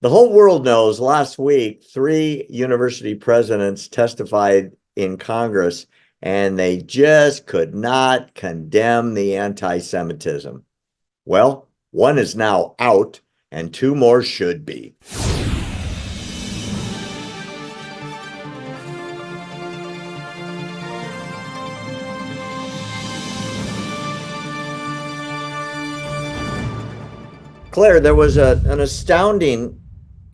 The whole world knows last week, three university presidents testified in Congress, and they just could not condemn the anti-Semitism. Well, one is now out, and two more should be. Claire, there was an astounding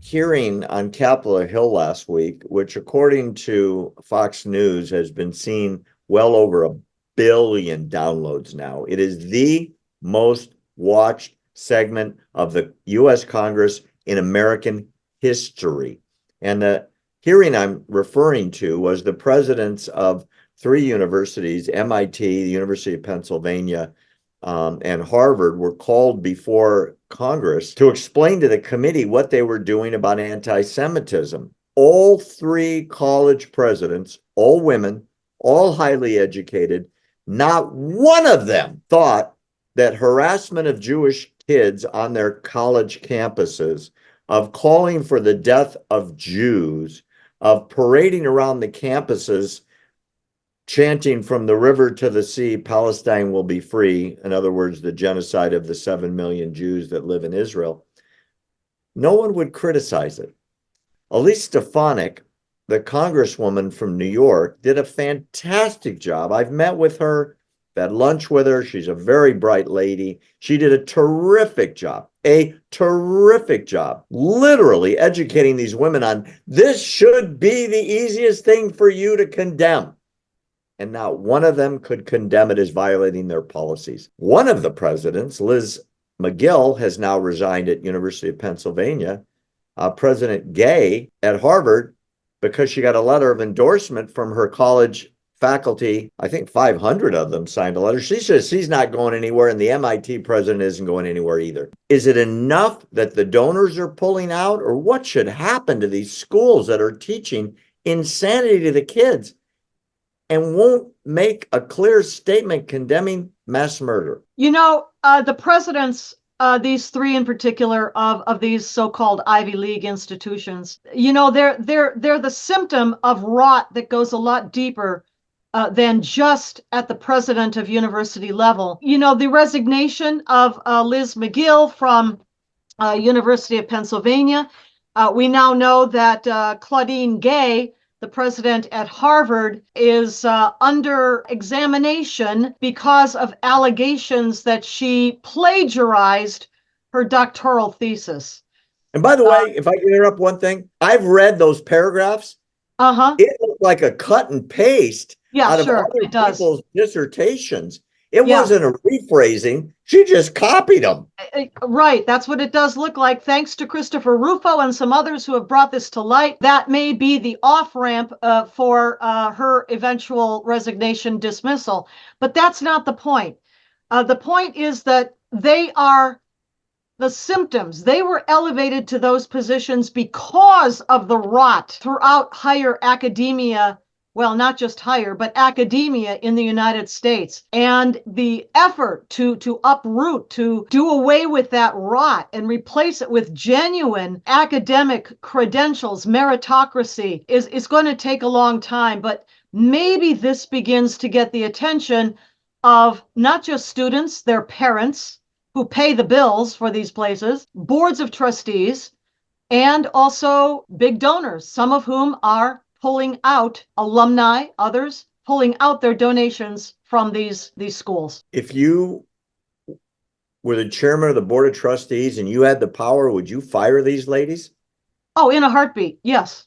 hearing on Capitol Hill last week, which, according to Fox News, has been seen well over 1 billion downloads now. It is the most watched segment of the U.S. Congress in American history. And the hearing I'm referring to was the presidents of three universities, MIT, the University of Pennsylvania, and Harvard, were called before Congress to explain to the committee what they were doing about anti-Semitism. All three college presidents, all women, all highly educated, not one of them thought that harassment of Jewish kids on their college campuses, of calling for the death of Jews, of parading around the campuses chanting from the river to the sea, Palestine will be free. In other words, the genocide of the 7 million Jews that live in Israel. No one would criticize it. Elise Stefanik, the congresswoman from New York, did a fantastic job. I've met with her, had lunch with her. She's a very bright lady. She did a terrific job, literally educating these women on this should be the easiest thing for you to condemn. And not one of them could condemn it as violating their policies. One of the presidents, Liz McGill, has now resigned at University of Pennsylvania. President Gay at Harvard, because she got a letter of endorsement from her college faculty. I think 500 of them signed a letter. She says she's not going anywhere, and the MIT president isn't going anywhere either. Is it enough that the donors are pulling out, or what should happen to these schools that are teaching insanity to the kids and won't make a clear statement condemning mass murder? You know, the presidents, these three in particular of these so-called Ivy League institutions, you know, they're the symptom of rot that goes a lot deeper than just at the president of university level. You know, the resignation of Liz McGill from University of Pennsylvania. We now know that Claudine Gay, the president at Harvard, is under examination because of allegations that she plagiarized her doctoral thesis. And by the way, if I can interrupt one thing, I've read those paragraphs. It looked like a cut and paste out of other people's dissertations. It wasn't a rephrasing. She just copied them. Right. That's what it does look like. Thanks to Christopher Rufo and some others who have brought this to light. That may be the off-ramp for her eventual resignation dismissal. But that's not the point. The point is that they are the symptoms. They were elevated to those positions because of the rot throughout higher academia. Well, not just higher, but academia in the United States. And the effort to uproot, to do away with that rot and replace it with genuine academic credentials, meritocracy, is going to take a long time. But maybe this begins to get the attention of not just students, their parents who pay the bills for these places, boards of trustees, and also big donors, some of whom are pulling out, alumni, others pulling out their donations from these schools. If you were the chairman of the board of trustees and you had the power, would you fire these ladies? Oh, in a heartbeat, yes.